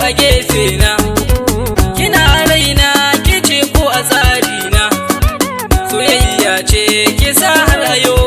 a gefe na, kina raina kice ko a tsari na, soyayya ce ki sa har ayo